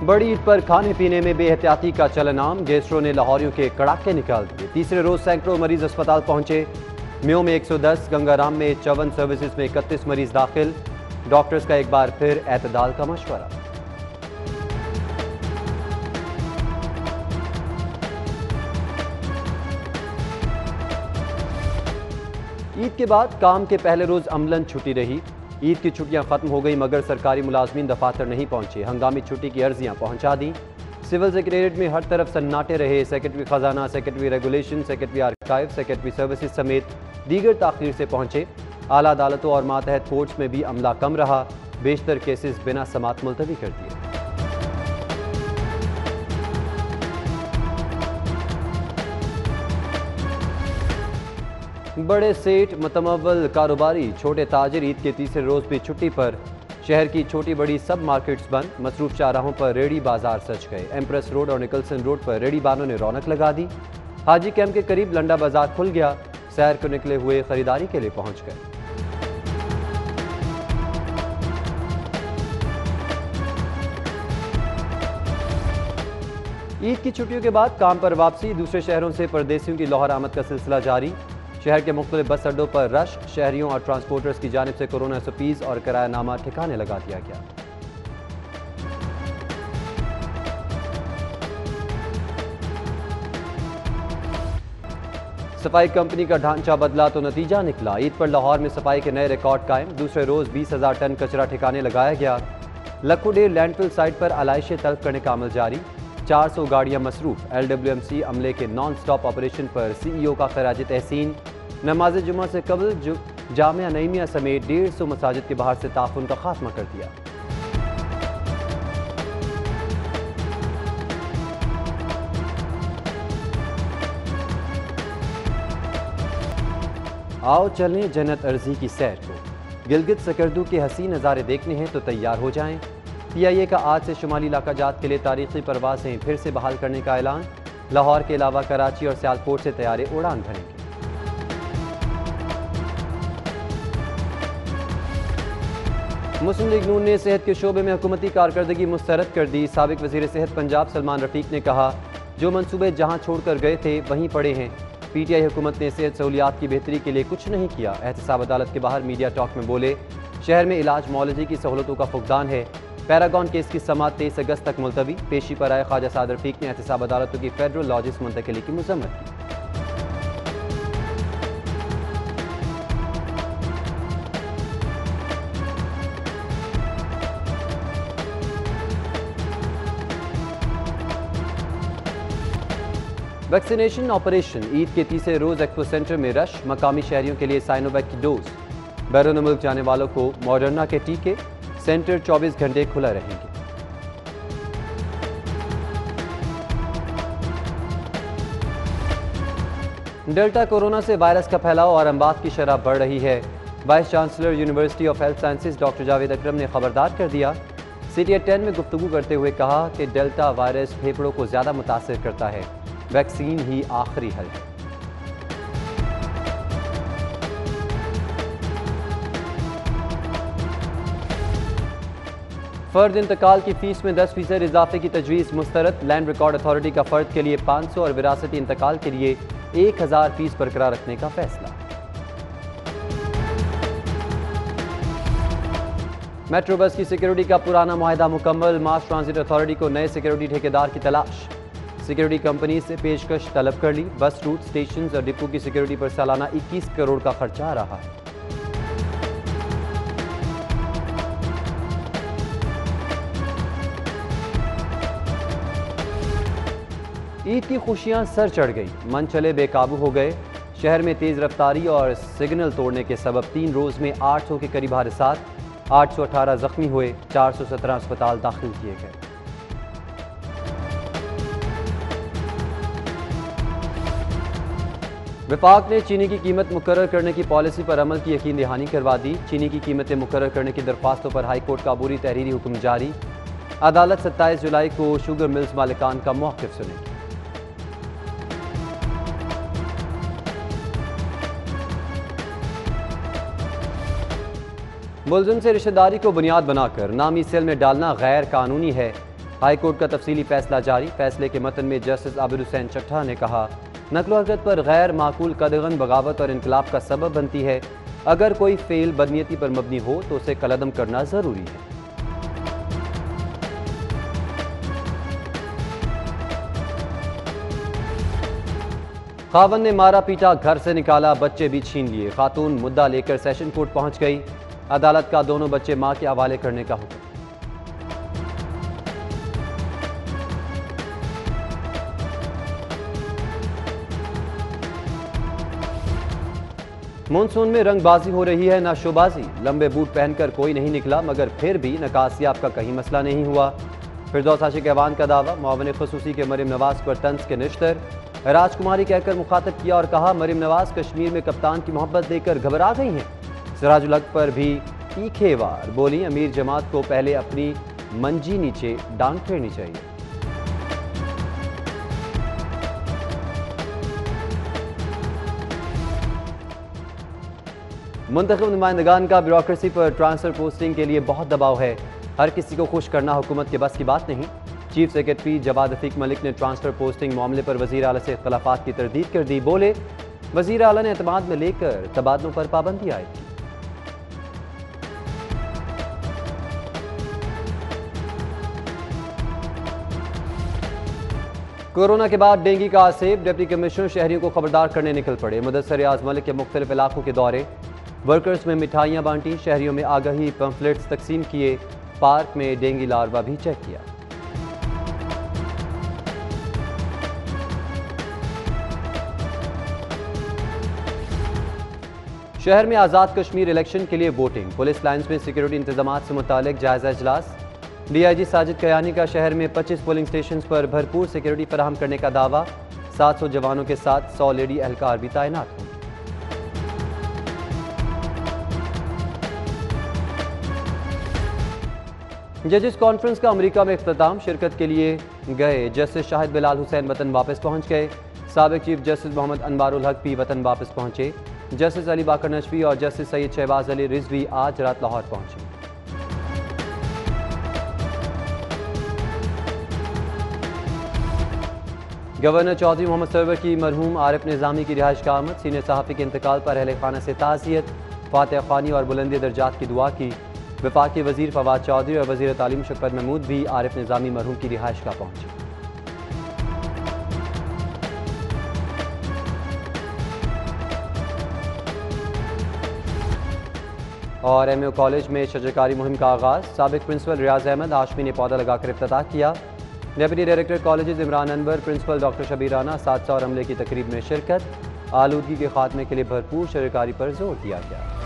बड़ी ईद पर खाने पीने में बेहतियाती का चलन आम। गैस्ट्रो ने लाहौरियों के कड़ाके निकाल दिए। तीसरे रोज सैकड़ों मरीज अस्पताल पहुंचे। म्यो में 110, गंगाराम में 54, सर्विसेज में 31 मरीज दाखिल। डॉक्टर्स का एक बार फिर एतदाल का मशवरा। ईद के बाद काम के पहले रोज अमलन छुट्टी रही। ईद की छुट्टियां खत्म हो गई मगर सरकारी मुलाजमीन दफातर नहीं पहुंचे। हंगामी छुट्टी की अर्जियां पहुंचा दी। सिविल सेक्रेटरीट में हर तरफ सन्नाटे रहे। सेक्रेटरी खजाना, secretary regulation, secretary archive, secretary services समेत दीगर ताखीर से पहुंचे। आला अदालतों और मातहत कोर्ट्स में भी अमला कम रहा। बेशतर केसेस बिना समात मुलतवी कर दिए। बड़े सेठ, मतमवल कारोबारी, छोटे ताजिर ईद के तीसरे रोज भी छुट्टी पर। शहर की छोटी बड़ी सब मार्केट्स बंद। मसरूफ चाराहों पर रेडी बाजार सज गए। एम्प्रेस रोड और निकलसन रोड पर रेडी बानों ने रौनक लगा दी। हाजी कैंप के करीब लंडा बाजार खुल गया। सैर को निकले हुए खरीदारी के लिए पहुंच गए। ईद की छुट्टियों के बाद काम पर वापसी। दूसरे शहरों से परदेसियों की लाहौर आमद का सिलसिला जारी। शहर के मुख्तलिफ बस अड्डों पर रश। शहरियों और ट्रांसपोर्टर्स की जानिब से कोरोना SOPs और किरायानामा ठिकाने लगा दिया गया। सफाई कंपनी का ढांचा बदला तो नतीजा निकला। ईद पर लाहौर में सफाई के नए रिकॉर्ड कायम। दूसरे रोज 20,000 टन कचरा ठिकाने लगाया गया। लखुडेर लैंडफिल साइट पर आलाइशें तलब करने का अमल जारी। 400 गाड़ियां मसरूफ। LWMC अमले के नॉन स्टॉप ऑपरेशन पर CEO का खराज तहसीन। नमाज जुमा से कबल जामिया नईमिया समेत 150 मसाजिद के बाहर से ताफुन का खात्मा कर दिया। आओ चलें जन्नत अर्जी की सैर को। गिलगित सकर्दू के हसीन नज़ारे देखने हैं तो तैयार हो जाएं। PIA का आज से शुमाली इलाका जात के लिए तारीखी परवासें फिर से बहाल करने का ऐलान। लाहौर के अलावा कराची और सियालकोट से तैयारे उड़ान भरेंगे। मुस्लिम लीग नून ने सेहत के शोबे में हुकूमती कारकर्दगी मुस्तरद कर दी। साबिक वज़ीर सेहत पंजाब सलमान रफीक ने कहा, जो मंसूबे जहां छोड़कर गए थे वहीं पड़े हैं। PTI हुकूमत ने सेहत सहूलियात की बेहतरी के लिए कुछ नहीं किया। एहतसाब अदालत के बाहर मीडिया टॉक में बोले, शहर में इलाज मौलजी की सहूलतों का फुकदान है। पैरागॉन केस की समाअत 23 अगस्त तक मुलतवी। पेशी पर आए ख्वाजा साद रफीक ने एहतसाब अदालतों की फेडरल लॉजिस मुंतकिली की मजम्मत की। Vaccination operation. ईद के तीसरे रोज एक्सपो सेंटर में रश। मकामी शहरियों के लिए साइनोवैक की डोज। बैरून मुल्क जाने वालों को मॉडर्ना के टीके। सेंटर 24 घंटे खुला रहेंगे। डेल्टा कोरोना से वायरस का फैलाव और अमवात की शरह बढ़ रही है। Vice chancellor university of health sciences doctor Javed Akram ने खबरदार कर दिया। CTI 10 में गुफ्तगू करते हुए कहा कि डेल्टा वायरस फेफड़ों को ज्यादा मुतासिर करता है। वैक्सीन ही आखिरी हल है। फर्द इंतकाल की फीस में 10% इजाफे की तजवीज़ मुस्तरद। लैंड रिकॉर्ड अथॉरिटी का फर्द के लिए 500 और विरासती इंतकाल के लिए 1000 फीस बरकरार रखने का फैसला। मेट्रो बस की सिक्योरिटी का पुराना मुआहदा मुकम्मल। मास ट्रांजिट अथॉरिटी को नए सिक्योरिटी ठेकेदार की तलाश। सिक्योरिटी कंपनी से पेशकश तलब कर ली। बस रूट, स्टेशन और डिपो की सिक्योरिटी पर सालाना 21 करोड़ का खर्चा आ रहा है। ईद की खुशियां सर चढ़ गई। मन चले बेकाबू हो गए। शहर में तेज रफ्तारी और सिग्नल तोड़ने के सबब 3 रोज में 800 के करीब हादसात। 818 जख्मी हुए। 417 अस्पताल दाखिल किए गए। विफाक ने चीनी की कीमत मुकर्रर करने की पॉलिसी पर अमल की यकीन दहानी करवा दी। चीनी की कीमतें मुकर्रर करने की दरख्वास्तों पर हाई कोर्ट का अबूरी तहरीरी हुक्म जारी। अदालत 27 जुलाई को शुगर मिल्स मालिकान का मौक़िफ़ सुनेगी। मुलजिम से रिश्तेदारी को बुनियाद बनाकर नामी सेल में डालना गैर कानूनी है। हाई कोर्ट का तफसीली फैसला जारी। फैसले के मतन में जस्टिस आबिद हुसैन चट्टा ने कहा, नकलो हरकत पर गैर माकूल कदगन बगावत और इनकलाब का सबब बनती है। अगर कोई फेल बदनीयती पर मबनी हो तो उसे कलअदम करना जरूरी है। खावन ने मारा पीटा, घर से निकाला, बच्चे भी छीन लिए। खातून मुद्दा लेकर सेशन कोर्ट पहुंच गई। अदालत का दोनों बच्चे मां के हवाले करने का हुक्म। मानसून में रंगबाजी हो रही है ना शोबाजी। लंबे बूट पहनकर कोई नहीं निकला, मगर फिर भी नकासियाब का कहीं मसला नहीं हुआ। फिरदौस आशिक ऐवान का दावा, मुआविन खुसूसी के मरियम नवाज पर तंज के निश्तर। राजकुमारी कहकर मुखातब किया और कहा, मरियम नवाज कश्मीर में कप्तान की मोहब्बत देकर घबरा गई हैं। सिराजुल हक पर भी तीखे वार, बोली अमीर जमात को पहले अपनी मंजी नीचे डांग फेरनी चाहिए। मुंतखब नुमाइंदगान का ब्यूरोक्रेसी पर ट्रांसफर पोस्टिंग के लिए बहुत दबाव है। हर किसी को खुश करना हुकूमत के बस की बात नहीं। चीफ सेक्रेटरी जवाद रफीक मलिक ने ट्रांसफर पोस्टिंग मामले पर वजीर आला से इख्तलाफात की तरदीद कर दी। बोले, वजीर आला ने एतमाद में लेकर तबादलों पर पाबंदी आएगी। कोरोना के बाद डेंगू का आसेब, डिप्टी कमिश्नर शहरियों को खबरदार करने निकल पड़े। मुदस्सर रियाज मलिक के मुख्तलिफ इलाकों के दौरे, वर्कर्स में मिठाइयाँ बांटी, शहरियों में आगाही पंफलेट्स तकसीम किए, पार्क में डेंगू लार्वा भी चेक किया। शहर में आज़ाद कश्मीर इलेक्शन के लिए वोटिंग, पुलिस लाइन्स में सिक्योरिटी इंतजाम से मुतालिक जायजा इजलास। डीआईजी साजिद कयानी का शहर में 25 पोलिंग स्टेशन पर भरपूर सिक्योरिटी फराहम करने का दावा। 700 जवानों के साथ 100 लेडी एहलकार भी तैनात होंगे। जजेस कॉन्फ्रेंस का अमेरिका में इख्तिताम, शिरकत के लिए गए जस्टिस शाहिद बिलाल हुसैन वतन वापस पहुंच गए। साबिक चीफ जस्टिस मोहम्मद अनवारुल हक भी वतन वापस पहुंचे। जस्टिस अली बाकर नजवी और जस्टिस सैयद शहबाज अली रिजवी आज रात लाहौर पहुंचे। गवर्नर चौधरी मोहम्मद सरवर की मरहूम आरिफ निज़ामी की रिहाइश का आमद, सीनियर सहाफ़ी के इंतकाल पर अहले खाना से ताज़ियत, फातिहा ख़्वानी और बुलंदी दर्जात की दुआ की। वफाकी वज़ीर फवाद चौधरी और वज़ीर तालीम शफ़कत महमूद भी आरिफ निज़ामी मरहूम की रिहाइश का पहुंचे। और एमएओ कॉलेज में शजरकारी मुहिम का आगाज़, साबिक प्रिंसिपल रियाज अहमद हाशमी ने पौधा लगाकर इफ्तिताह किया। Deputy director colleges Imran Anwar, principal doctor Shabir Rana, 700 और अमले की तकरीब में शिरकत। आलूदगी के खात्मे के लिए भरपूर शजरकारी पर जोर दिया गया।